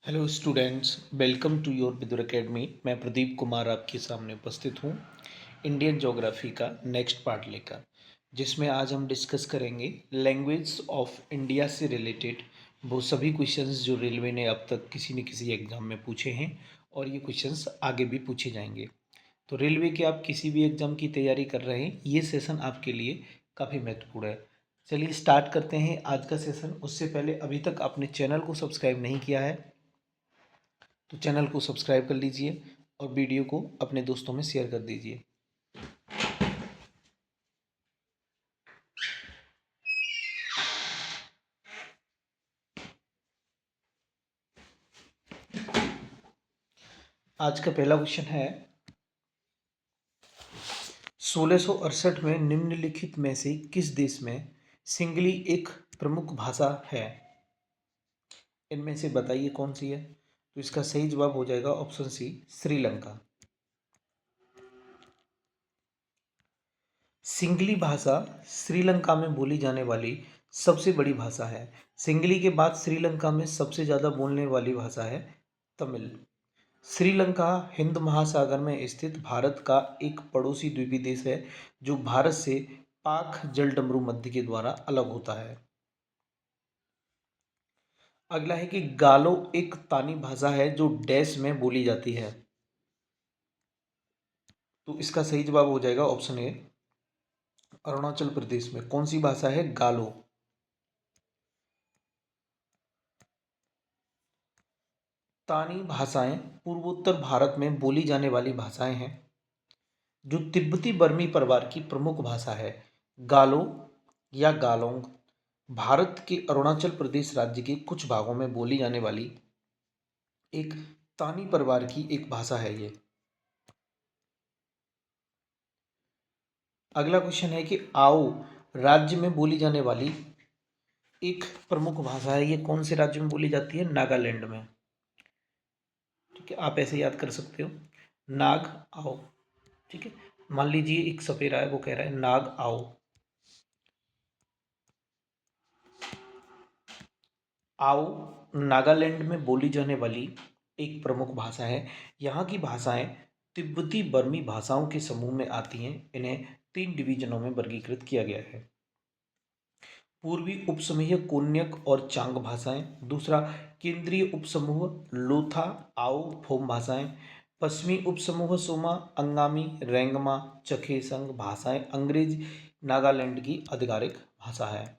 Hello students, welcome to your Vidur academy. मैं प्रदीप कुमार आपके सामने उपस्थित हूँ इंडियन ज्योग्राफी का नेक्स्ट पार्ट लेकर, जिसमें आज हम डिस्कस करेंगे लैंग्वेज ऑफ इंडिया से रिलेटेड वो सभी क्वेश्चंस जो रेलवे ने अब तक किसी न किसी एग्जाम में पूछे हैं और ये क्वेश्चंस आगे भी पूछे जाएंगे। तो रेलवे के आप किसी भी एग्जाम की तैयारी कर रहे हैं, ये सेशन आपके लिए काफ़ी महत्वपूर्ण है। चलिए स्टार्ट करते हैं आज का सेशन। उससे पहले अभी तक आपने चैनल को सब्सक्राइब नहीं किया है तो चैनल को सब्सक्राइब कर लीजिए और वीडियो को अपने दोस्तों में शेयर कर दीजिए। आज का पहला क्वेश्चन है, 1668 में निम्नलिखित में से किस देश में सिंगली एक प्रमुख भाषा है? इनमें से बताइए कौन सी है। तो इसका सही जवाब हो जाएगा ऑप्शन सी, श्रीलंका। सिंगली भाषा श्रीलंका में बोली जाने वाली सबसे बड़ी भाषा है। सिंगली के बाद श्रीलंका में सबसे ज़्यादा बोलने वाली भाषा है तमिल। श्रीलंका हिंद महासागर में स्थित भारत का एक पड़ोसी द्वीपीय देश है जो भारत से पाक जलडमरू मध्य के द्वारा अलग होता है। अगला है कि गालो एक तानी भाषा है जो डैश में बोली जाती है। तो इसका सही जवाब हो जाएगा ऑप्शन ए, अरुणाचल प्रदेश में। कौन सी भाषा है? गालो। तानी भाषाएं पूर्वोत्तर भारत में बोली जाने वाली भाषाएं हैं जो तिब्बती बर्मी परिवार की प्रमुख भाषा है। गालो या गालोंग भारत के अरुणाचल प्रदेश राज्य के कुछ भागों में बोली जाने वाली एक तानी परिवार की एक भाषा है ये। अगला क्वेश्चन है कि आओ राज्य में बोली जाने वाली एक प्रमुख भाषा है, ये कौन से राज्य में बोली जाती है? नागालैंड में। ठीक है, आप ऐसे याद कर सकते हो, नाग आओ। ठीक है, मान लीजिए एक सपेरा है, वो कह रहा है नाग आओ। आओ नागालैंड में बोली जाने वाली एक प्रमुख भाषा है। यहाँ की भाषाएं तिब्बती बर्मी भाषाओं के समूह में आती हैं। इन्हें 3 डिवीजनों में वर्गीकृत किया गया है। पूर्वी उपसमूह कोन्यक और चांग भाषाएं। दूसरा, केंद्रीय उपसमूह लोथा आओ फोम भाषाएं। पश्चिमी उपसमूह सोमा अंगामी रेंगमा चखेसंग भाषाएं अंग्रेज नागालैंड की आधिकारिक भाषा है।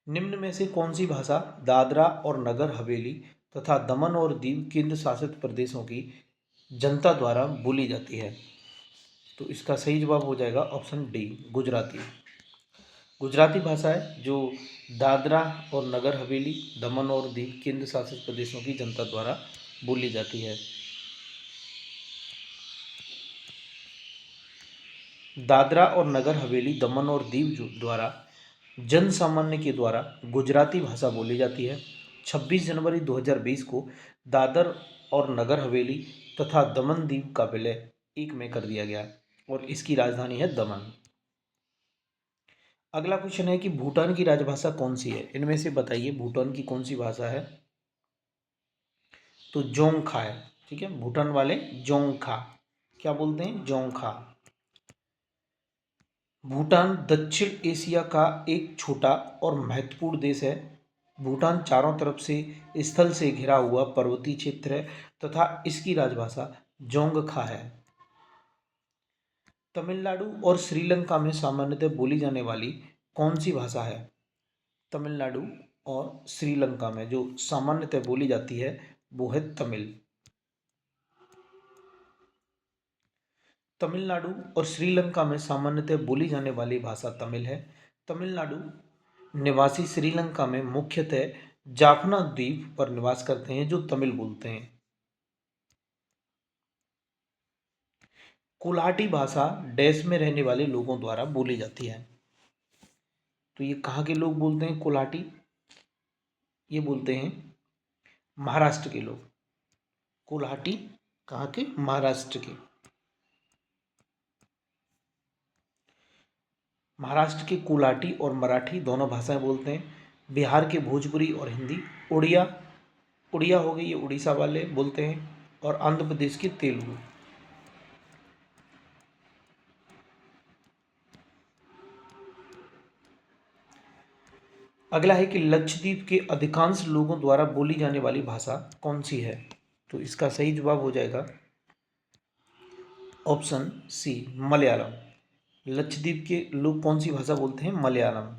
निम्न में से कौन सी भाषा दादरा और नगर हवेली तथा दमन और दीव केंद्र शासित प्रदेशों की जनता द्वारा बोली जाती है? तो इसका सही जवाब हो जाएगा ऑप्शन डी, गुजराती। गुजराती भाषा है जो दादरा और नगर हवेली, दमन और दीव केंद्र शासित प्रदेशों की जनता द्वारा बोली जाती है। दादरा और नगर हवेली, दमन और दीव द्वारा जन सामान्य के द्वारा गुजराती भाषा बोली जाती है। 26 जनवरी 2020 को दादर और नगर हवेली तथा दमन दीव का विलय एक में कर दिया गया और इसकी राजधानी है दमन। अगला क्वेश्चन है कि भूटान की राजभाषा कौन सी है? इनमें से बताइए भूटान की कौन सी भाषा है? तो जोंगखा है। ठीक है, भूटान वाले जोंगखा। क्या बोलते हैं? जोंगखा। भूटान दक्षिण एशिया का एक छोटा और महत्वपूर्ण देश है। भूटान चारों तरफ से स्थल से घिरा हुआ पर्वतीय क्षेत्र है तथा इसकी राजभाषा जोंगखा है। तमिलनाडु और श्रीलंका में सामान्यतः बोली जाने वाली कौन सी भाषा है? तमिलनाडु और श्रीलंका में जो सामान्यतः बोली जाती है वो है तमिल। तमिलनाडु और श्रीलंका में सामान्यतः बोली जाने वाली भाषा तमिल है। तमिलनाडु निवासी श्रीलंका में मुख्यतः जाफना द्वीप पर निवास करते हैं जो तमिल बोलते हैं। कोल्हाटी भाषा डैश में रहने वाले लोगों द्वारा बोली जाती है। तो ये कहाँ के लोग बोलते हैं कोल्हाटी? ये बोलते हैं महाराष्ट्र के लोग। कोल्हाटी कहाँ के? महाराष्ट्र के। महाराष्ट्र के कोल्हाटी और मराठी दोनों भाषाएं बोलते हैं। बिहार के भोजपुरी और हिंदी। उड़िया, उड़िया हो गई, ये उड़ीसा वाले बोलते हैं। और आंध्र प्रदेश की तेलुगु। अगला है कि लक्षद्वीप के अधिकांश लोगों द्वारा बोली जाने वाली भाषा कौन सी है? तो इसका सही जवाब हो जाएगा ऑप्शन सी, मलयालम। लक्षद्वीप के लोग कौन सी भाषा बोलते हैं? मलयालम।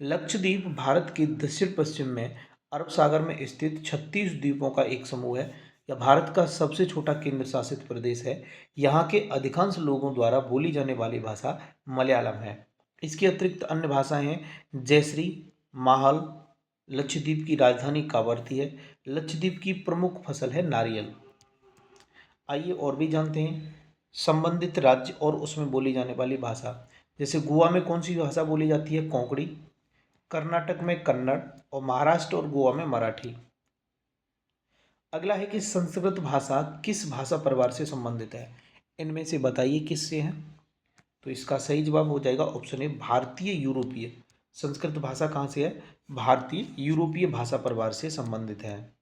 लक्षद्वीप भारत के दक्षिण पश्चिम में अरब सागर में स्थित 36 द्वीपों का एक समूह है। यह भारत का सबसे छोटा केंद्र शासित प्रदेश है। यहाँ के अधिकांश लोगों द्वारा बोली जाने वाली भाषा मलयालम है। इसके अतिरिक्त अन्य भाषाएं हैं जयश्री, माहल। लक्षद्वीप की राजधानी कावरती है। लक्षद्वीप की प्रमुख फसल है नारियल। आइए और भी जानते हैं संबंधित राज्य और उसमें बोली जाने वाली भाषा। जैसे गोवा में कौन सी भाषा बोली जाती है? कोंकणी। कर्नाटक में कन्नड़। और महाराष्ट्र और गोवा में मराठी। अगला है कि संस्कृत भाषा किस भाषा परिवार से संबंधित है? इनमें से बताइए किससे है? तो इसका सही जवाब हो जाएगा ऑप्शन ए, भारतीय यूरोपीय। संस्कृत भाषा कहाँ से है? भारतीय यूरोपीय भाषा परिवार से संबंधित है।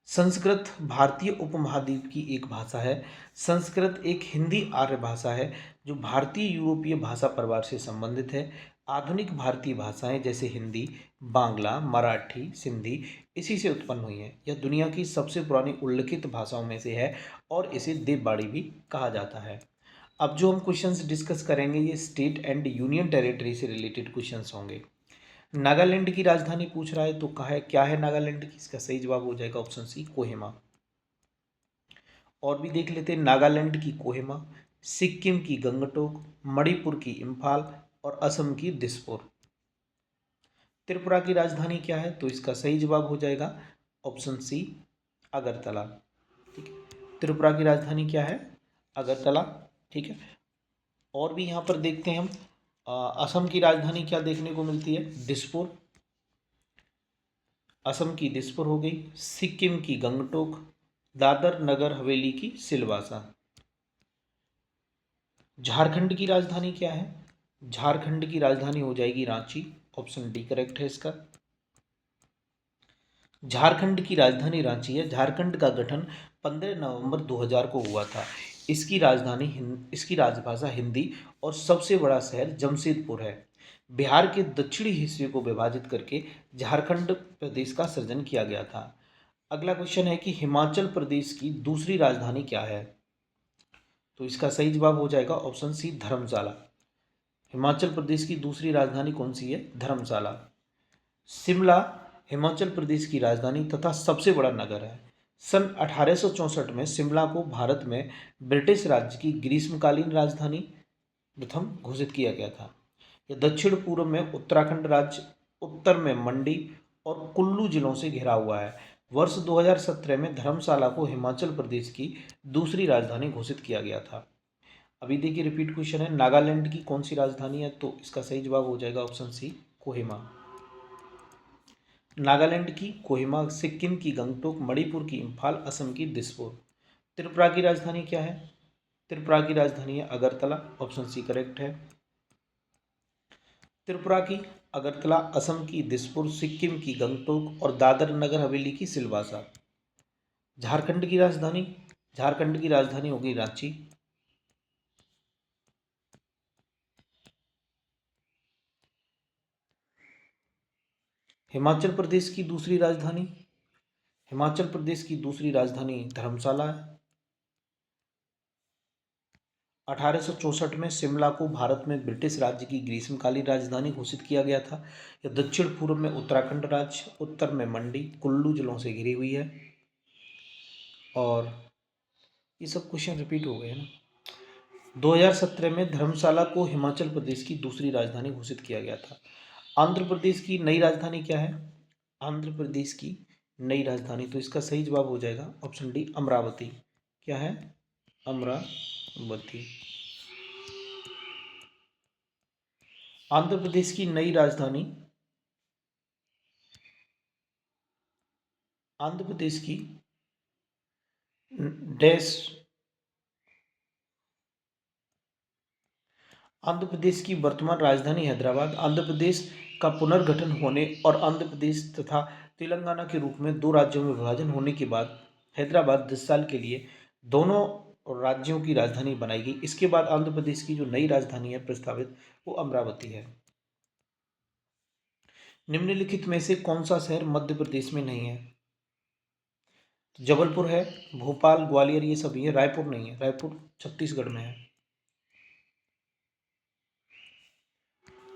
संस्कृत भारतीय उपमहाद्वीप की एक भाषा है। संस्कृत एक हिंदी आर्य भाषा है जो भारतीय यूरोपीय भाषा परिवार से संबंधित है। आधुनिक भारतीय भाषाएं जैसे हिंदी, बांग्ला, मराठी, सिंधी इसी से उत्पन्न हुई हैं। यह दुनिया की सबसे पुरानी उल्लिखित भाषाओं में से है और इसे देववाणी भी कहा जाता है। अब जो हम क्वेश्चंस डिस्कस करेंगे ये स्टेट एंड यूनियन टेरिटरी से रिलेटेड क्वेश्चंस होंगे। नागालैंड की राजधानी पूछ रहा है तो कहा है क्या है नागालैंड की? इसका सही जवाब हो जाएगा ऑप्शन सी, कोहिमा। और भी देख लेते हैं नागालैंड की कोहिमा, सिक्किम की गंगटोक, मणिपुर की इम्फाल और असम की दिसपुर। त्रिपुरा की राजधानी क्या है? तो इसका सही जवाब हो जाएगा ऑप्शन सी, अगरतला। ठीक है, त्रिपुरा की राजधानी क्या है? अगरतला। ठीक है, और भी यहाँ पर देखते हैं हम असम की राजधानी क्या देखने को मिलती है? दिसपुर। असम की दिसपुर हो गई। सिक्किम की गंगटोक। दादर नगर हवेली की सिलवासा। झारखंड की राजधानी क्या है? झारखंड की राजधानी हो जाएगी रांची। ऑप्शन डी करेक्ट है इसका। झारखंड की राजधानी रांची है। झारखंड का गठन 15 नवंबर 2000 को हुआ था। इसकी राजभाषा हिंदी और सबसे बड़ा शहर जमशेदपुर है। बिहार के दक्षिणी हिस्से को विभाजित करके झारखंड प्रदेश का सृजन किया गया था। अगला क्वेश्चन है कि हिमाचल प्रदेश की दूसरी राजधानी क्या है? तो इसका सही जवाब हो जाएगा ऑप्शन सी, धर्मशाला। हिमाचल प्रदेश की दूसरी राजधानी कौन सी है? धर्मशाला। शिमला हिमाचल प्रदेश की राजधानी तथा सबसे बड़ा नगर है। सन 1864 में शिमला को भारत में ब्रिटिश राज्य की ग्रीष्मकालीन राजधानी प्रथम घोषित किया गया था। यह दक्षिण पूर्व में उत्तराखंड राज्य, उत्तर में मंडी और कुल्लू जिलों से घिरा हुआ है। वर्ष 2017 में धर्मशाला को हिमाचल प्रदेश की दूसरी राजधानी घोषित किया गया था। अभी देखिए रिपीट क्वेश्चन है, नागालैंड की कौन सी राजधानी है? तो इसका सही जवाब हो जाएगा ऑप्शन सी, कोहिमा। नागालैंड की कोहिमा, सिक्किम की गंगटोक, मणिपुर की इम्फाल, असम की दिसपुर। त्रिपुरा की राजधानी क्या है? त्रिपुरा की राजधानी है अगरतला। ऑप्शन सी करेक्ट है। त्रिपुरा की अगरतला, असम की दिसपुर, सिक्किम की गंगटोक और दादर नगर हवेली की सिलवासा। झारखंड की राजधानी, झारखंड की राजधानी होगी रांची। हिमाचल प्रदेश की दूसरी राजधानी, हिमाचल प्रदेश की दूसरी राजधानी धर्मशाला है। 1864 में शिमला को भारत में ब्रिटिश राज्य की ग्रीष्मकालीन राजधानी घोषित किया गया था। यह दक्षिण पूर्व में उत्तराखंड राज्य, उत्तर में मंडी, कुल्लू जिलों से घिरी हुई है। और ये सब क्वेश्चन रिपीट हो गए हैं ना। 2017 में धर्मशाला को हिमाचल प्रदेश की दूसरी राजधानी घोषित किया गया था। आंध्र प्रदेश की नई राजधानी क्या है? आंध्र प्रदेश की नई राजधानी, तो इसका सही जवाब हो जाएगा ऑप्शन डी, अमरावती। क्या है? अमरावती। आंध्र प्रदेश की नई राजधानी, आंध्र प्रदेश की डैश, आंध्र प्रदेश की वर्तमान राजधानी हैदराबाद। आंध्र प्रदेश का पुनर्गठन होने और आंध्र प्रदेश तथा तेलंगाना के रूप में दो राज्यों में विभाजन होने के बाद हैदराबाद 10 साल के लिए दोनों राज्यों की राजधानी बनाई गई। इसके बाद आंध्र प्रदेश की जो नई राजधानी है प्रस्तावित, वो अमरावती है। निम्नलिखित में से कौन सा शहर मध्य प्रदेश में नहीं है? जबलपुर है, भोपाल, ग्वालियर, ये सभी है। रायपुर नहीं है, रायपुर छत्तीसगढ़ में है।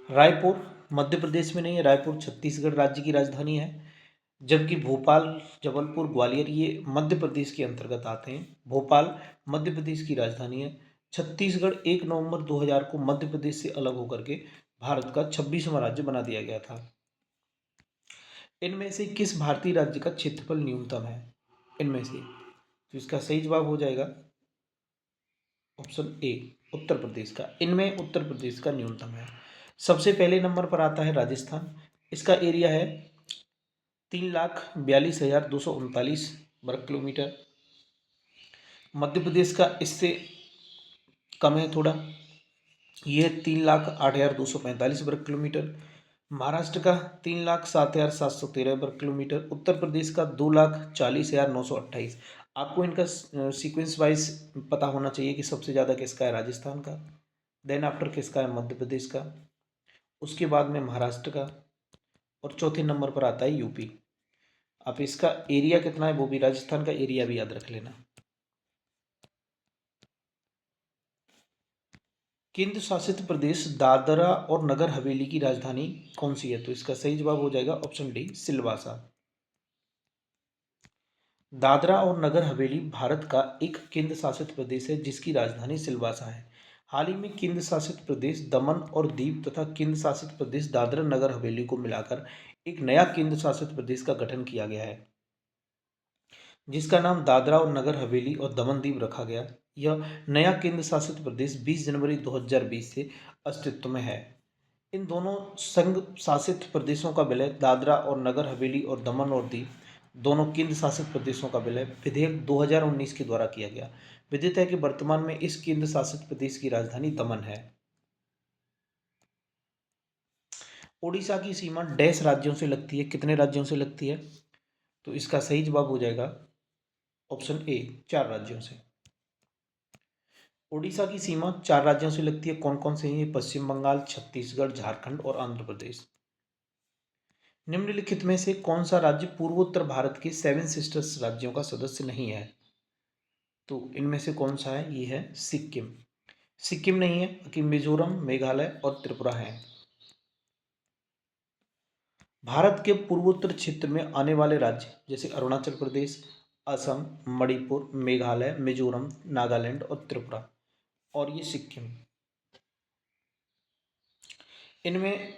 रायपुर मध्य प्रदेश में नहीं है, रायपुर छत्तीसगढ़ राज्य की राजधानी है। जबकि भोपाल, जबलपुर, ग्वालियर ये मध्य प्रदेश के अंतर्गत आते हैं। भोपाल मध्य प्रदेश की राजधानी है। छत्तीसगढ़ 1 नवंबर 2000 को मध्य प्रदेश से अलग होकर के भारत का 26वां राज्य बना दिया गया था। इनमें से किस भारतीय राज्य का क्षेत्रफल न्यूनतम है? इनमें से, तो इसका सही जवाब हो जाएगा ऑप्शन ए, उत्तर प्रदेश का। इनमें उत्तर प्रदेश का न्यूनतम है। सबसे पहले नंबर पर आता है राजस्थान। इसका एरिया है 3,42,239 वर्ग किलोमीटर। मध्य प्रदेश का इससे कम है थोड़ा, ये 3,08,245 वर्ग किलोमीटर। महाराष्ट्र का 3,07,713 वर्ग किलोमीटर। उत्तर प्रदेश का 2,40,928। आपको इनका सीक्वेंस वाइज पता होना चाहिए कि सबसे ज़्यादा किसका है, राजस्थान का, देन आफ्टर किसका है, मध्य प्रदेश का, उसके बाद में महाराष्ट्र का, और चौथे नंबर पर आता है यूपी। आप इसका एरिया कितना है वो भी, राजस्थान का एरिया भी याद रख लेना। केंद्र शासित प्रदेश दादरा और नगर हवेली की राजधानी कौन सी है? तो इसका सही जवाब हो जाएगा ऑप्शन डी, सिलवासा। दादरा और नगर हवेली भारत का एक केंद्र शासित प्रदेश है जिसकी राजधानी सिलवासा है। हाल ही में केंद्र शासित प्रदेश दमन और दीव तथा केंद्र शासित प्रदेश दादरा नगर हवेली को मिलाकर एक नया केंद्र शासित प्रदेश का गठन किया गया है, जिसका नाम दादरा और नगर हवेली और दमन दीव रखा गया। यह नया केंद्र शासित प्रदेश 20 जनवरी 2020 से अस्तित्व में है। इन दोनों संघ शासित प्रदेशों का विलय, दादरा और नगर हवेली और दमन और दीव दोनों केंद्र शासित प्रदेशों का विलय विधेयक 2019 के द्वारा किया गया। विदित है कि वर्तमान में इस केंद्र शासित प्रदेश की राजधानी दमन है। ओडिशा की सीमा डैश राज्यों से लगती है, कितने राज्यों से लगती है? तो इसका सही जवाब हो जाएगा ऑप्शन ए, 4 राज्यों से। ओडिशा की सीमा 4 राज्यों से लगती है। कौन कौन से हैं? पश्चिम बंगाल, छत्तीसगढ़, झारखंड और आंध्र प्रदेश। निम्नलिखित में से कौन सा राज्य पूर्वोत्तर भारत के 7 सिस्टर्स राज्यों का सदस्य नहीं है? तो इनमें से कौन सा है? ये है सिक्किम। सिक्किम नहीं है, कि मिजोरम, मेघालय और त्रिपुरा है। भारत के पूर्वोत्तर क्षेत्र में आने वाले राज्य जैसे अरुणाचल प्रदेश, असम, मणिपुर, मेघालय, मिजोरम, नागालैंड और त्रिपुरा, और ये सिक्किम। इनमें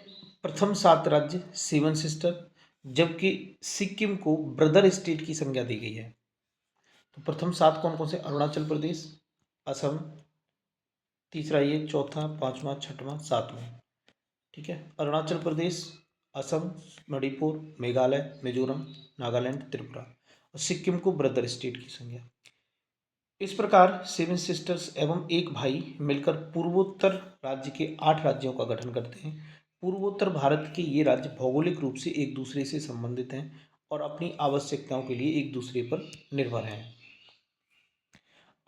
प्रथम 7 राज्य 7 सिस्टर, जबकि सिक्किम को ब्रदर स्टेट की संज्ञा दी गई है। तो प्रथम 7 कौन कौन से? अरुणाचल प्रदेश, असम, तीसरा ये, चौथा, पांचवा, छठवां, सातवां। ठीक है, अरुणाचल प्रदेश, असम, मणिपुर, मेघालय, मिजोरम, नागालैंड, त्रिपुरा, और सिक्किम को ब्रदर स्टेट की संज्ञा। इस प्रकार 7 सिस्टर्स एवं एक भाई मिलकर पूर्वोत्तर राज्य के 8 राज्यों का गठन करते हैं। पूर्वोत्तर भारत के ये राज्य भौगोलिक रूप से एक दूसरे से संबंधित हैं और अपनी आवश्यकताओं के लिए एक दूसरे पर निर्भर हैं।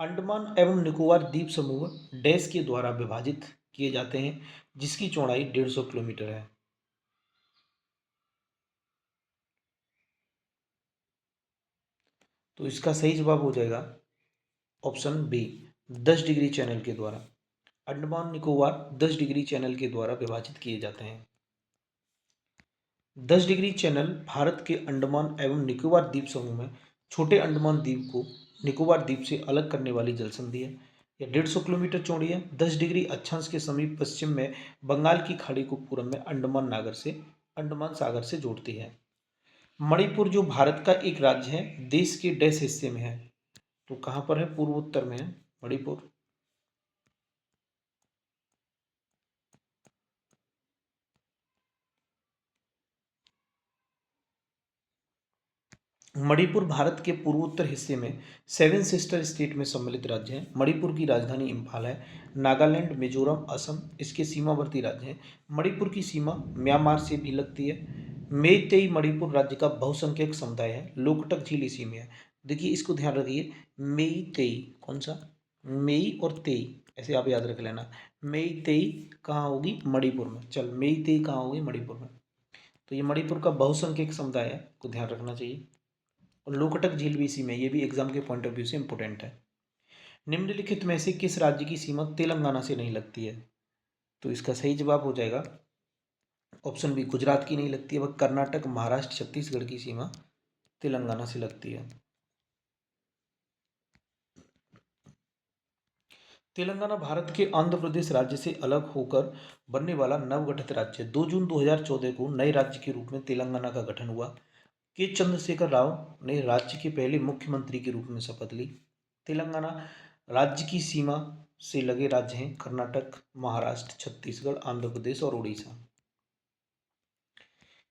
अंडमान एवं निकोबार द्वीप समूह डैश के द्वारा विभाजित किए जाते हैं, जिसकी चौड़ाई 150 किलोमीटर है। तो इसका सही जवाब हो जाएगा ऑप्शन बी, 10 डिग्री चैनल के द्वारा। अंडमान निकोबार 10 डिग्री चैनल के द्वारा विभाजित किए जाते हैं। 10 डिग्री चैनल भारत के अंडमान एवं निकोबार द्वीप समूह में छोटे अंडमान द्वीप को निकोबार द्वीप से अलग करने वाली जल संधि है। यह 150 किलोमीटर चौड़ी है। 10 डिग्री अक्षांश के समीप पश्चिम में बंगाल की खाड़ी को पूर्व में अंडमान सागर से जोड़ती है। मणिपुर जो भारत का एक राज्य है, देश के डैश हिस्से में है? तो कहाँ पर है? पूर्वोत्तर में है मणिपुर। मणिपुर भारत के पूर्वोत्तर हिस्से में सेवन सिस्टर स्टेट में सम्मिलित राज्य है। मणिपुर की राजधानी इम्फाल है। नागालैंड, मिजोरम, असम इसके सीमावर्ती राज्य हैं। मणिपुर की सीमा म्यांमार से भी लगती है। मेइतेई मणिपुर राज्य का बहुसंख्यक समुदाय है। लोकटक झील इसी में है। देखिए इसको ध्यान रखिए, मेइतेई कौन सा, मेई और तेई ऐसे आप याद रख लेना। मेइतेई कहाँ होगी, मणिपुर में। चल मेइतेई कहाँ होगी, मणिपुर में। तो ये मणिपुर का बहुसंख्यक समुदाय है, को ध्यान रखना चाहिए। और लोकटक झील भी इसी में, ये भी एग्जाम के पॉइंट ऑफ व्यू से इंपॉर्टेंट है। निम्नलिखित में से किस राज्य की सीमा तेलंगाना से नहीं लगती है? तो इसका सही जवाब हो जाएगा ऑप्शन बी, गुजरात की नहीं लगती है, वह कर्नाटक, महाराष्ट्र, छत्तीसगढ़ की सीमा तेलंगाना से लगती है। तेलंगाना भारत के आंध्र प्रदेश राज्य से अलग होकर बनने वाला नवगठित राज्य है। 2 जून 2014 को नए राज्य के रूप में तेलंगाना का गठन हुआ। के चंद्रशेखर राव ने राज्य के पहले मुख्यमंत्री के रूप में शपथ ली। तेलंगाना राज्य की सीमा से लगे राज्य हैं कर्नाटक, महाराष्ट्र, छत्तीसगढ़, आंध्र प्रदेश और उड़ीसा।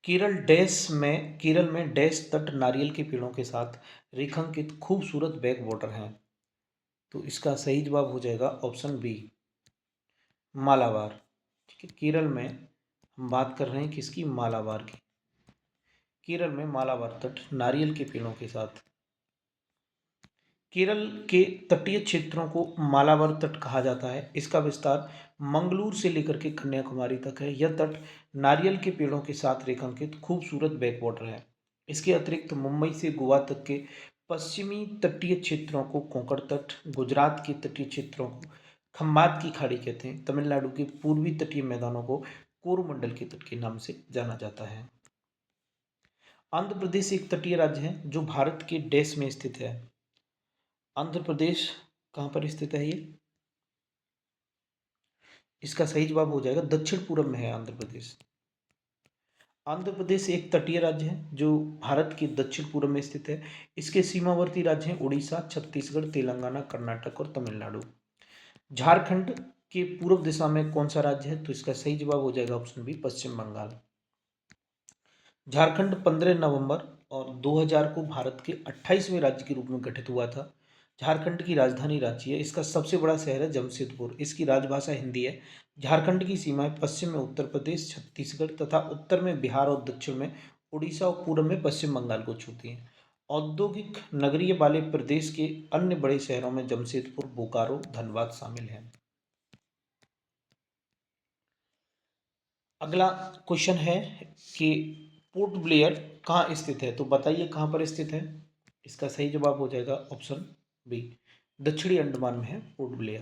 केरल में डैश तट नारियल के पेड़ों के साथ रेखांकित खूबसूरत बैक वाटर हैं। तो इसका सही जवाब हो जाएगा ऑप्शन बी, मालाबार। ठीक है, केरल में हम बात कर रहे हैं किसकी, मालाबार की। केरल में मालाबार तट नारियल के पेड़ों के साथ। केरल के तटीय क्षेत्रों को मालाबार तट कहा जाता है। इसका विस्तार मंगलूर से लेकर के कन्याकुमारी तक है। यह तट नारियल के पेड़ों के साथ रेखांकित खूबसूरत बैकवाटर है। इसके अतिरिक्त मुंबई से गोवा तक के पश्चिमी तटीय क्षेत्रों को कोंकण तट, गुजरात के तटीय क्षेत्रों को खंबात की खाड़ी कहते हैं, तमिलनाडु के पूर्वी तटीय मैदानों को कोरोमंडल के तट के नाम से जाना जाता है। आंध्र प्रदेश एक तटीय राज्य है जो भारत के देश में स्थित है। आंध्र प्रदेश कहाँ पर स्थित है ये, इसका सही जवाब हो जाएगा दक्षिण पूर्व में है आंध्र प्रदेश। आंध्र प्रदेश एक तटीय राज्य है जो भारत के दक्षिण पूर्व में स्थित है। इसके सीमावर्ती राज्य हैं उड़ीसा, छत्तीसगढ़, तेलंगाना, कर्नाटक और तमिलनाडु। झारखंड के पूर्व दिशा में कौन सा राज्य है, तो इसका सही जवाब हो जाएगा ऑप्शन बी, पश्चिम बंगाल। झारखंड 15 नवंबर और 2000 को भारत के 28वें राज्य के रूप में गठित हुआ था। झारखंड की राजधानी रांची है। इसका सबसे बड़ा शहर है जमशेदपुर। इसकी राजभाषा हिंदी है। झारखंड की सीमाएं पश्चिम में उत्तर प्रदेश, छत्तीसगढ़ तथा उत्तर में बिहार और दक्षिण में उड़ीसा और पूर्व में पश्चिम बंगाल को छूती हैं। औद्योगिक नगरीय वाले प्रदेश के अन्य बड़े शहरों में जमशेदपुर, बोकारो, धनबाद शामिल हैं। अगला क्वेश्चन है कि पोर्ट ब्लेयर कहाँ स्थित है, तो बताइए कहाँ पर स्थित है। इसका सही जवाब हो जाएगा ऑप्शन बी, दक्षिणी अंडमान में है port Blair.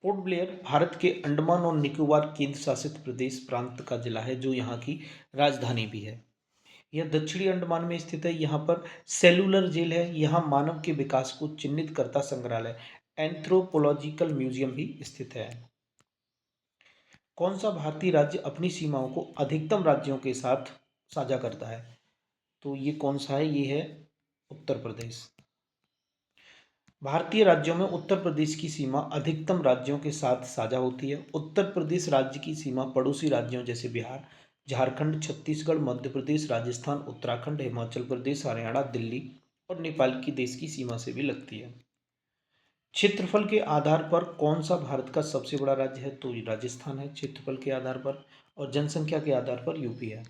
Port Blair Bharat के अंडमान और निकोबार केंद्र शासित प्रदेश प्रांत का जिला है जो यहाँ की राजधानी भी है। यह दक्षिणी अंडमान में स्थित है। यहाँ पर सेलुलर जेल है। यहाँ मानव के विकास को चिन्हित करता संग्रहालय एंथ्रोपोलॉजिकल म्यूजियम भी स्थित है। कौन सा भारतीय राज्य अपनी सीमाओं को अधिकतम राज्यों के साथ साझा करता है, तो ये कौन सा है, ये है उत्तर प्रदेश। भारतीय राज्यों में उत्तर प्रदेश की सीमा अधिकतम राज्यों के साथ साझा होती है। उत्तर प्रदेश राज्य की सीमा पड़ोसी राज्यों जैसे बिहार, झारखंड, छत्तीसगढ़, मध्य प्रदेश, राजस्थान, उत्तराखंड, हिमाचल प्रदेश, हरियाणा, दिल्ली और नेपाल की देश की सीमा से भी लगती है। क्षेत्रफल के आधार पर कौन सा भारत का सबसे बड़ा राज्य है, तो राजस्थान है क्षेत्रफल के आधार पर, और जनसंख्या के आधार पर यूपी है।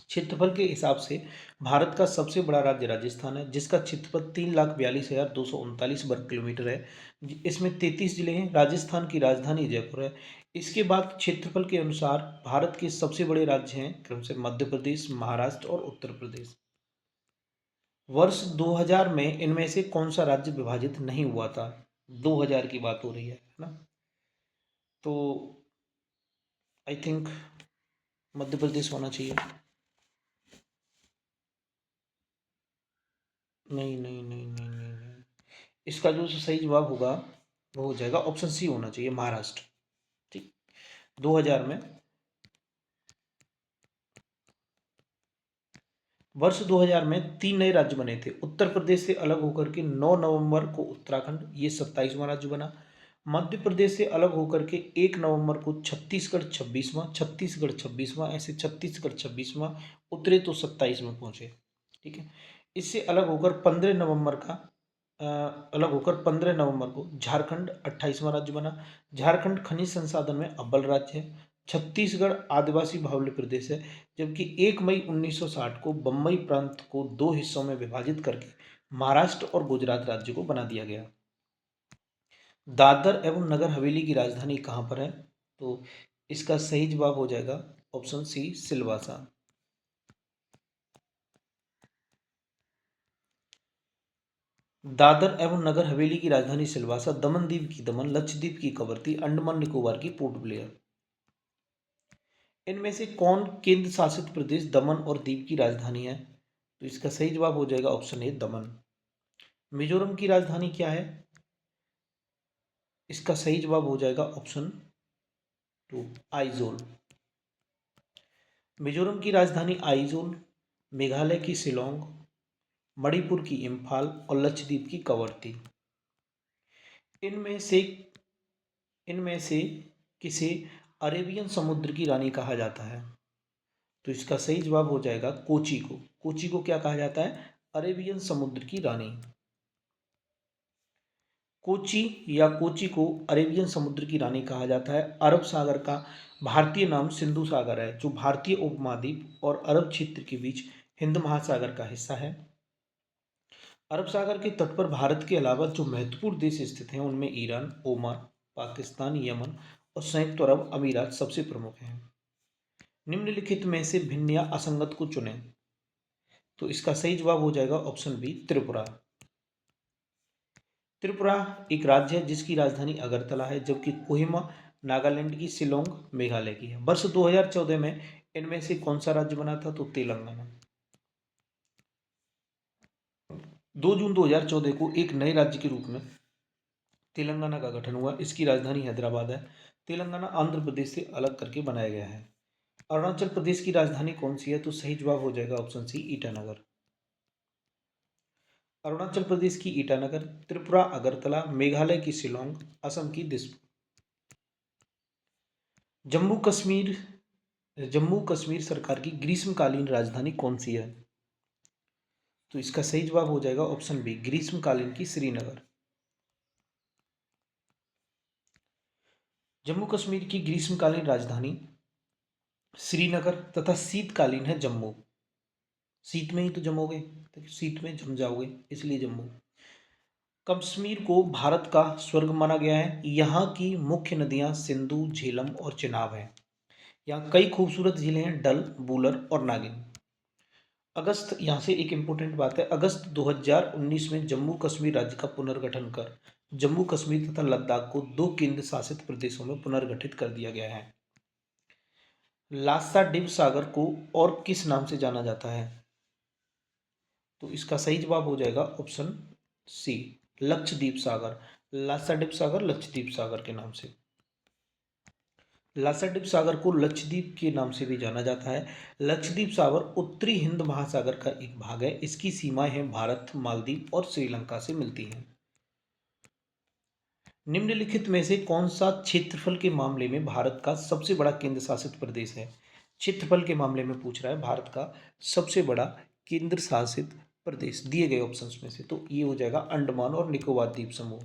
क्षेत्रफल के हिसाब से भारत का सबसे बड़ा राज्य राजस्थान है जिसका क्षेत्रफल 3,42,239 वर्ग किलोमीटर है। इसमें 33 जिले हैं। राजस्थान की राजधानी जयपुर है। इसके बाद क्षेत्रफल के अनुसार भारत के सबसे बड़े राज्य हैं क्रम से मध्य प्रदेश, महाराष्ट्र और उत्तर प्रदेश। वर्ष 2000 में इनमें से कौन सा राज्य विभाजित नहीं हुआ था, 2000 की बात हो रही है ना, तो आई थिंक मध्य प्रदेश होना चाहिए। नहीं नहीं नहीं नहीं नहीं नहीं, इसका जो सही जवाब होगा वो हो जाएगा ऑप्शन सी होना चाहिए, महाराष्ट्र। ठीक, 2000 में, वर्ष 2000 में 3 नए राज्य बने थे। उत्तर प्रदेश से अलग होकर के 9 नवंबर को उत्तराखंड, ये 27वां राज्य बना। मध्य प्रदेश से अलग होकर के 1 नवंबर को छत्तीसगढ़ 26वां, छत्तीसगढ़ 26वां, ऐसे छत्तीसगढ़ 26वां, उतरे तो 27 में पहुंचे। ठीक है। इससे अलग होकर 15 नवंबर को झारखंड 28वां राज्य बना। झारखंड खनिज संसाधन में अव्वल राज्य है। छत्तीसगढ़ आदिवासी बाहुल्य प्रदेश है, जबकि 1 मई 1960 को बम्बई प्रांत को दो हिस्सों में विभाजित करके महाराष्ट्र और गुजरात राज्य को बना दिया गया। दादर एवं नगर हवेली की राजधानी कहाँ पर है? तो इसका सही जवाब हो जाएगा ऑप्शन सी, सिलवासा। दादर एवं नगर हवेली की राजधानी सिलवासा, दमन द्वीप की दमन, लक्षद्वीप की कवरत्ती, अंडमान निकोबार की पोर्ट ब्लेयर। इनमें से कौन केंद्र शासित प्रदेश दमन और दीव की राजधानी है? तो इसका सही जवाब हो जाएगा ऑप्शन ए, दमन। मिजोरम की राजधानी क्या है? इसका सही जवाब हो जाएगा ऑप्शन टू, आइजोल। मिजोरम की राजधानी आइजोल, मेघालय की शिलोंग, मणिपुर की इम्फाल और लक्षद्वीप की कवरत्ती। इनमें से इनमें से किसे अरेबियन समुद्र की रानी कहा जाता है? तो इसका सही जवाब हो जाएगा कोची को। कोची को क्या कहा जाता है? अरेबियन समुद्र की रानी। कोची या कोची को अरेबियन समुद्र की रानी कहा जाता है। अरब सागर का भारतीय नाम सिंधु सागर है, जो भारतीय उपमहाद्वीप और अरब क्षेत्र के बीच हिंद महासागर का हिस्सा है। अरब सागर के तट पर भारत के अलावा जो महत्वपूर्ण देश स्थित हैं उनमें ईरान, ओमान, पाकिस्तान, यमन और संयुक्त अरब अमीरात सबसे प्रमुख हैं। निम्नलिखित में से भिन्न या असंगत को चुनें। तो इसका सही जवाब हो जाएगा ऑप्शन बी, त्रिपुरा। त्रिपुरा एक राज्य है जिसकी राजधानी अगरतला है, जबकि कोहिमा नागालैंड की, शिलोंग मेघालय की है। वर्ष 2014 में इनमें से कौन सा राज्य बना था? तो तेलंगाना। 2 जून 2014 को एक नए राज्य के रूप में तेलंगाना का गठन हुआ। इसकी राजधानी हैदराबाद है। तेलंगाना आंध्र प्रदेश से अलग करके बनाया गया है। अरुणाचल प्रदेश की राजधानी कौन सी है? तो सही जवाब हो जाएगा ऑप्शन सी, ईटानगर। अरुणाचल प्रदेश की ईटानगर, त्रिपुरा अगरतला, मेघालय की शिलोंग, असम की दिसपुर। जम्मू कश्मीर जम्मू कश्मीर सरकार की ग्रीष्मकालीन राजधानी कौन सी है? तो इसका सही जवाब हो जाएगा ऑप्शन बी, ग्रीष्मकालीन की श्रीनगर। जम्मू कश्मीर की ग्रीष्मकालीन राजधानी श्रीनगर तथा शीतकालीन है जम्मू। शीत में ही तो जमोगे, तो शीत में जम जाओगे, इसलिए जम्मू। कश्मीर को भारत का स्वर्ग माना गया है। यहाँ की मुख्य नदियाँ सिंधु, झेलम और चिनाब हैं। यहाँ कई खूबसूरत झीलें हैं, डल, वूलर और नागिन। अगस्त, यहाँ से एक इम्पोर्टेंट बात है, अगस्त 2019 में जम्मू कश्मीर राज्य का पुनर्गठन कर जम्मू कश्मीर तथा लद्दाख को दो केंद्र शासित प्रदेशों में पुनर्गठित कर दिया गया है। लासा डिब सागर को और किस नाम से जाना जाता है? तो इसका सही जवाब हो जाएगा ऑप्शन सी, लक्षद्वीप सागर। लासा डिब सागर लक्षद्वीप सागर के नाम से। लाक्षाद्वीप सागर को लक्षद्वीप के नाम से भी जाना जाता है। लक्षद्वीप सागर उत्तरी हिंद महासागर का एक भाग है। इसकी सीमाएं हैं भारत, मालदीव और श्रीलंका से मिलती हैं। निम्नलिखित में से कौन सा क्षेत्रफल के मामले में भारत का सबसे बड़ा केंद्र शासित प्रदेश है? क्षेत्रफल के मामले में पूछ रहा है, भारत का सबसे बड़ा केंद्र शासित प्रदेश दिए गए ऑप्शंस में से, तो ये हो जाएगा अंडमान और निकोबार द्वीप समूह।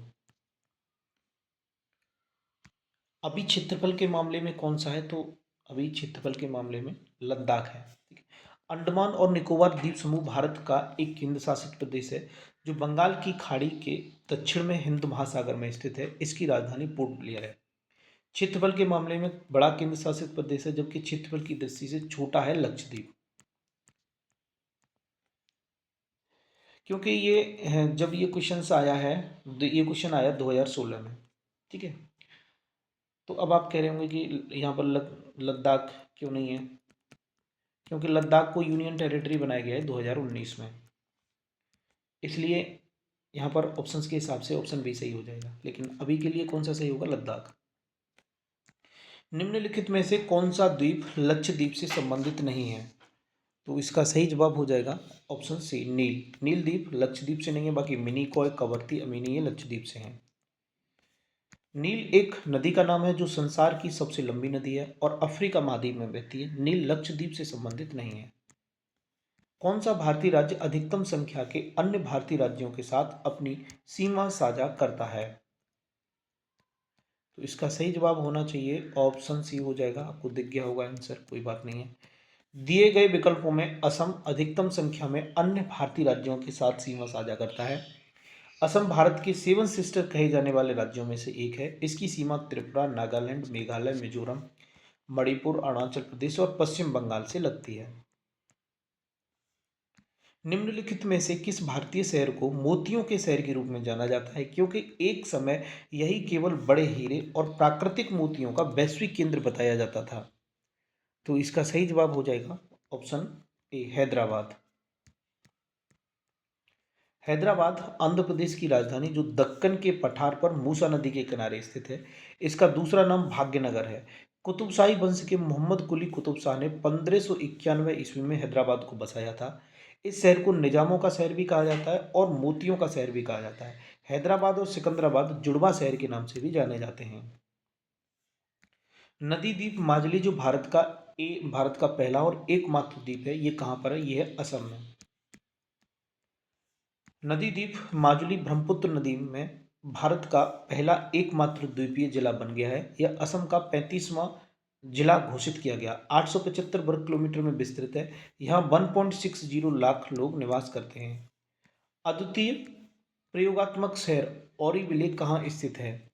अभी क्षेत्रफल के मामले में कौन सा है? तो अभी क्षेत्रफल के मामले में लद्दाख है। ठीक है। अंडमान और निकोबार द्वीप समूह भारत का एक केंद्र शासित प्रदेश है, जो बंगाल की खाड़ी के दक्षिण में हिंद महासागर में स्थित है। इसकी राजधानी पोर्ट ब्लेयर है। क्षेत्रफल के मामले में बड़ा केंद्र शासित प्रदेश है, जबकि क्षेत्रफल की दृष्टि से छोटा है लक्षद्वीप। क्योंकि जब ये क्वेश्चन आया है, ये क्वेश्चन आया 2016 में। ठीक है। तो अब आप कह रहे होंगे कि यहाँ पर लद्दाख क्यों नहीं है? क्योंकि लद्दाख को यूनियन टेरिटरी बनाया गया है 2019 में, इसलिए यहाँ पर ऑप्शंस के हिसाब से ऑप्शन बी सही हो जाएगा। लेकिन अभी के लिए कौन सा सही होगा? लद्दाख। निम्नलिखित में से कौन सा द्वीप लक्षद्वीप से संबंधित नहीं है? तो इसका सही जवाब हो जाएगा ऑप्शन सी, नील। नील द्वीप लक्षद्वीप से नहीं है, बाकी मिनिकॉय, कवरत्ती, अमीनी ये लक्षद्वीप से हैं। नील एक नदी का नाम है जो संसार की सबसे लंबी नदी है और अफ्रीका महाद्वीप में बहती है। नील लक्षद्वीप से संबंधित नहीं है। कौन सा भारतीय राज्य अधिकतम संख्या के अन्य भारतीय राज्यों के साथ अपनी सीमा साझा करता है? तो इसका सही जवाब होना चाहिए ऑप्शन सी हो जाएगा। आपको दिख गया होगा आंसर, कोई बात नहीं है। दिए गए विकल्पों में असम अधिकतम संख्या में अन्य भारतीय राज्यों के साथ सीमा साझा करता है। असम भारत के सेवन सिस्टर कहे जाने वाले राज्यों में से एक है। इसकी सीमा त्रिपुरा, नागालैंड, मेघालय, मिजोरम, मणिपुर, अरुणाचल प्रदेश और पश्चिम बंगाल से लगती है। निम्नलिखित में से किस भारतीय शहर को मोतियों के शहर के रूप में जाना जाता है? क्योंकि एक समय यही केवल बड़े हीरे और प्राकृतिक मोतियों का वैश्विक केंद्र बताया जाता था। तो इसका सही जवाब हो जाएगा ऑप्शन ए, हैदराबाद। हैदराबाद आंध्र प्रदेश की राजधानी जो दक्कन के पठार पर मूसा नदी के किनारे स्थित है। इसका दूसरा नाम भाग्यनगर है। कुतुबशाही वंश के मोहम्मद कुली कुतुब शाह ने 1591 ईस्वी में हैदराबाद को बसाया था। इस शहर को निजामों का शहर भी कहा जाता है और मोतियों का शहर भी कहा जाता है। हैदराबाद और सिकंदराबाद जुड़वा शहर के नाम से भी जाने जाते हैं। नदी द्वीप माजुली जो भारत का पहला और एकमात्र द्वीप है, ये कहाँ पर है? ये है असम में। नदी द्वीप माजुली ब्रह्मपुत्र नदी में भारत का पहला एकमात्र द्वीपीय जिला बन गया है। यह असम का 35वां जिला घोषित किया गया। 875 वर्ग किलोमीटर में विस्तृत है। यहाँ 1.60 लाख लोग निवास करते हैं। अद्वितीय प्रयोगात्मक शहर ऑरीविले कहाँ स्थित है?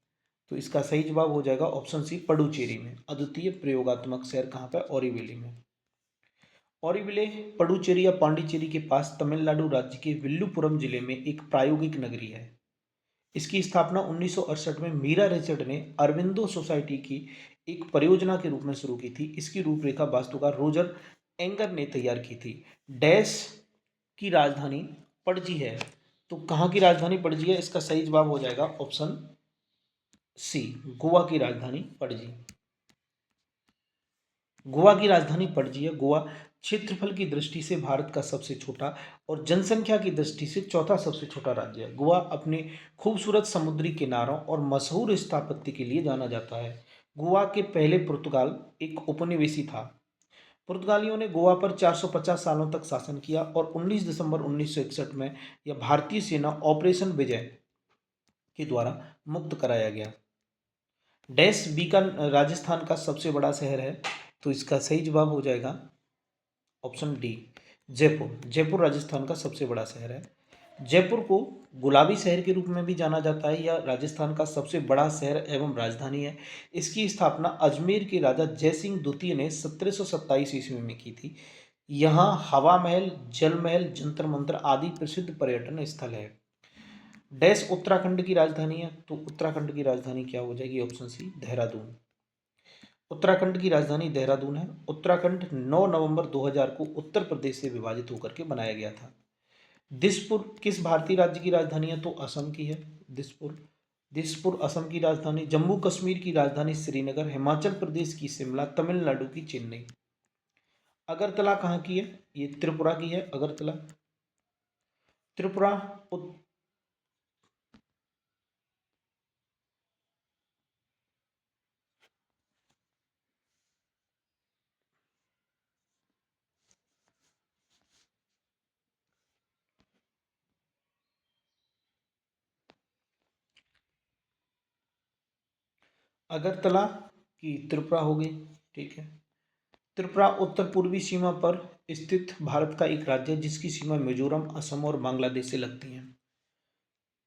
तो इसका सही जवाब हो जाएगा ऑप्शन सी, पडुचेरी में। अद्वितीय प्रयोगात्मक शहर कहाँ पर? ऑरीविले में। ऑरीविले पुडुचेरी या पांडिचेरी के पास तमिलनाडु राज्य के विल्लुपुरम जिले में एक प्रायोगिक नगरी है। इसकी स्थापना 1968 में मीरा रिचर्ड ने अरविंदो सोसाइटी की एक परियोजना के रूप में शुरू की थी। इसकी रूपरेखा वास्तुकार रोजर एंगर ने तैयार की थी। डैश की राजधानी पणजी है। तो कहाँ की राजधानी पणजी है? इसका सही जवाब हो जाएगा ऑप्शन सी, गोवा की राजधानी पणजी। गोवा की राजधानी पणजी है। गोवा क्षेत्रफल की दृष्टि से भारत का सबसे छोटा और जनसंख्या की दृष्टि से चौथा सबसे छोटा राज्य है। गोवा अपने खूबसूरत समुद्री किनारों और मशहूर स्थापत्य के लिए जाना जाता है। गोवा के पहले पुर्तगाल एक उपनिवेशी था। पुर्तगालियों ने गोवा पर 450 सालों तक शासन किया और 19 दिसंबर 1961 में यह भारतीय सेना ऑपरेशन विजय के द्वारा मुक्त कराया गया। डैश बीकान राजस्थान का सबसे बड़ा शहर है। तो इसका सही जवाब हो जाएगा ऑप्शन डी, जयपुर। जयपुर राजस्थान का सबसे बड़ा शहर है। जयपुर को गुलाबी शहर के रूप में भी जाना जाता है। यह राजस्थान का सबसे बड़ा शहर एवं राजधानी है। इसकी स्थापना अजमेर के राजा जयसिंह द्वितीय ने 1727 ईस्वी में की थी। यहाँ हवा महल, जल महल, जंतर मंतर आदि प्रसिद्ध पर्यटन स्थल है। डैश उत्तराखंड की राजधानी है। तो उत्तराखंड की राजधानी क्या हो जाएगी? Option C, Dehradun. उत्तराखंड की राजधानी देहरादून है। उत्तराखंड 9 नवंबर 2000 को उत्तर प्रदेश से विभाजित होकर के बनाया गया था। दिसपुर किस भारतीय राज्य की राजधानी है? तो असम की है दिसपुर। दिसपुर असम की राजधानी। जम्मू कश्मीर की राजधानी श्रीनगर। हिमाचल प्रदेश की शिमला। तमिलनाडु की चेन्नई। अगरतला कहाँ की है? ये त्रिपुरा की है अगरतला। त्रिपुरा अगरतला की त्रिपुरा हो गई, ठीक है। त्रिपुरा उत्तर पूर्वी सीमा पर स्थित भारत का एक राज्य है जिसकी सीमा मिजोरम, असम और बांग्लादेश से लगती है।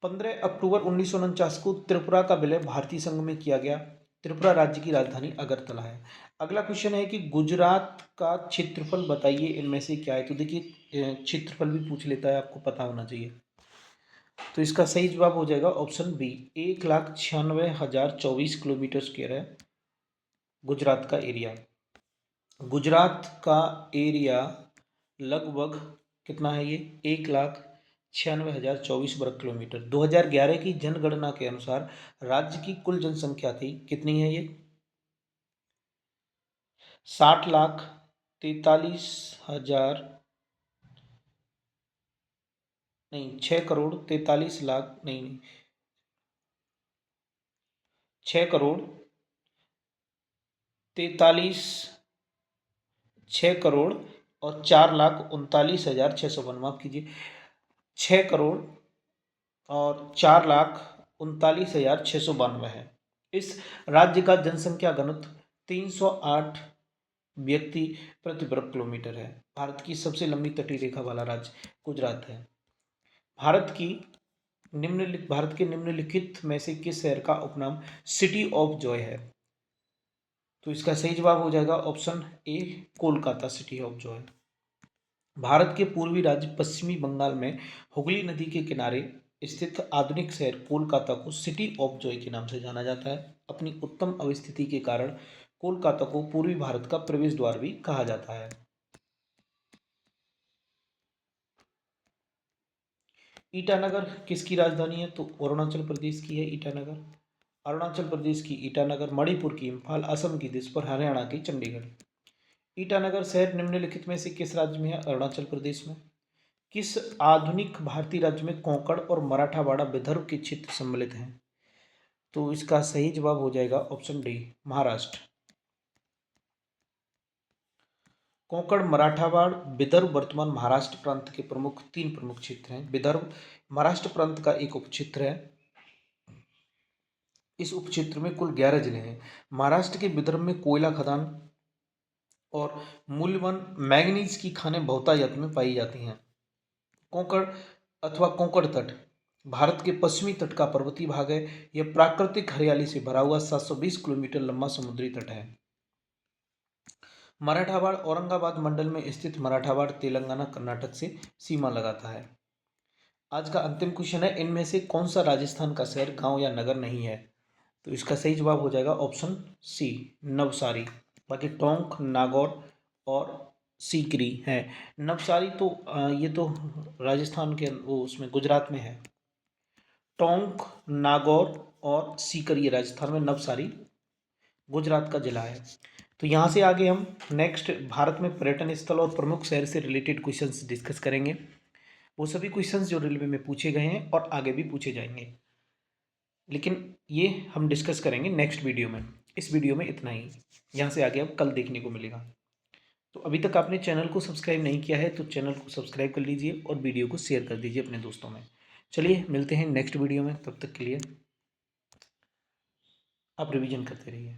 15 अक्टूबर 1949 को त्रिपुरा का विलय भारतीय संघ में किया गया। त्रिपुरा राज्य की राजधानी अगरतला है। अगला क्वेश्चन है कि गुजरात का क्षेत्रफल बताइए, इनमें से क्या है? तो देखिए क्षेत्रफल भी पूछ लेता है, आपको पता होना चाहिए। तो इसका सही जवाब हो जाएगा ऑप्शन बी, 1,96,024 किलोमीटर स्क्वायर है गुजरात का एरिया। गुजरात का एरिया लगभग कितना है? ये 1,96,024 वर्ग किलोमीटर। 2011 की जनगणना के अनुसार राज्य की कुल जनसंख्या थी कितनी है? ये 60,43,000 नहीं, 6,43,00,000 नहीं, 6 करोड़ 43 6 करोड़ और 4,39,652, माफ कीजिए, 6 करोड़ और 4,39,692 है। इस राज्य का जनसंख्या घनत्व 308 व्यक्ति प्रति वर्ग किलोमीटर है। भारत की सबसे लंबी तटीय रेखा वाला राज्य गुजरात है। भारत के निम्नलिखित में से किस शहर का उपनाम सिटी ऑफ जॉय है? तो इसका सही जवाब हो जाएगा option A, Kolkata, city of Joy. Bharat के पूर्वी राज्य पश्चिमी बंगाल में हुगली नदी के किनारे स्थित आधुनिक शहर कोलकाता को सिटी ऑफ जॉय के नाम से जाना जाता है। अपनी उत्तम अवस्थिति के कारण कोलकाता को पूर्वी भारत का प्रवेश द्वार भी कहा जाता है। ईटानगर किसकी राजधानी है? तो अरुणाचल प्रदेश की है ईटानगर। अरुणाचल प्रदेश की ईटानगर, मणिपुर की इम्फाल, असम की दिसपुर, हरियाणा की चंडीगढ़। ईटानगर शहर निम्नलिखित में से किस राज्य में है? अरुणाचल प्रदेश में। किस आधुनिक भारतीय राज्य में कोंकण और मराठावाड़ा विदर्भ के क्षेत्र सम्मिलित हैं? तो इसका सही जवाब हो जाएगा ऑप्शन डी, महाराष्ट्र। कोंकण, मराठावाड़, विदर्भ वर्तमान महाराष्ट्र प्रांत के तीन प्रमुख क्षेत्र हैं। विदर्भ महाराष्ट्र प्रांत का एक उपक्षेत्र है। इस उपक्षेत्र में कुल 11 जिले हैं। महाराष्ट्र के विदर्भ में कोयला खदान और मूल्यवान मैंगनीज की खानें बहुतायत में पाई जाती हैं। कोंकण अथवा कोंकण तट भारत के पश्चिमी तट का पर्वतीय भाग है। यह प्राकृतिक हरियाली से भरा हुआ 720 किलोमीटर लंबा समुद्री तट है। मराठावाड़ औरंगाबाद मंडल में स्थित मराठावाड़ तेलंगाना कर्नाटक से सीमा लगाता है। आज का अंतिम क्वेश्चन है, इनमें से कौन सा राजस्थान का शहर, गांव या नगर नहीं है? तो इसका सही जवाब हो जाएगा ऑप्शन सी, नवसारी। बाकी टोंक, नागौर और सीकरी है। नवसारी तो ये तो राजस्थान के वो उसमें गुजरात में है। टोंक, नागौर और सीकर ये राजस्थान में, नवसारी गुजरात का जिला है। तो यहाँ से आगे हम नेक्स्ट भारत में पर्यटन स्थल और प्रमुख शहर से रिलेटेड क्वेश्चंस डिस्कस करेंगे। वो सभी क्वेश्चंस जो रेलवे में पूछे गए हैं और आगे भी पूछे जाएंगे, लेकिन ये हम डिस्कस करेंगे नेक्स्ट वीडियो में। इस वीडियो में इतना ही, यहाँ से आगे अब कल देखने को मिलेगा। तो अभी तक आपने चैनल को सब्सक्राइब नहीं किया है तो चैनल को सब्सक्राइब कर लीजिए और वीडियो को शेयर कर दीजिए अपने दोस्तों में। चलिए मिलते हैं नेक्स्ट वीडियो में, तब तक के लिए आप रिवीजन करते रहिए।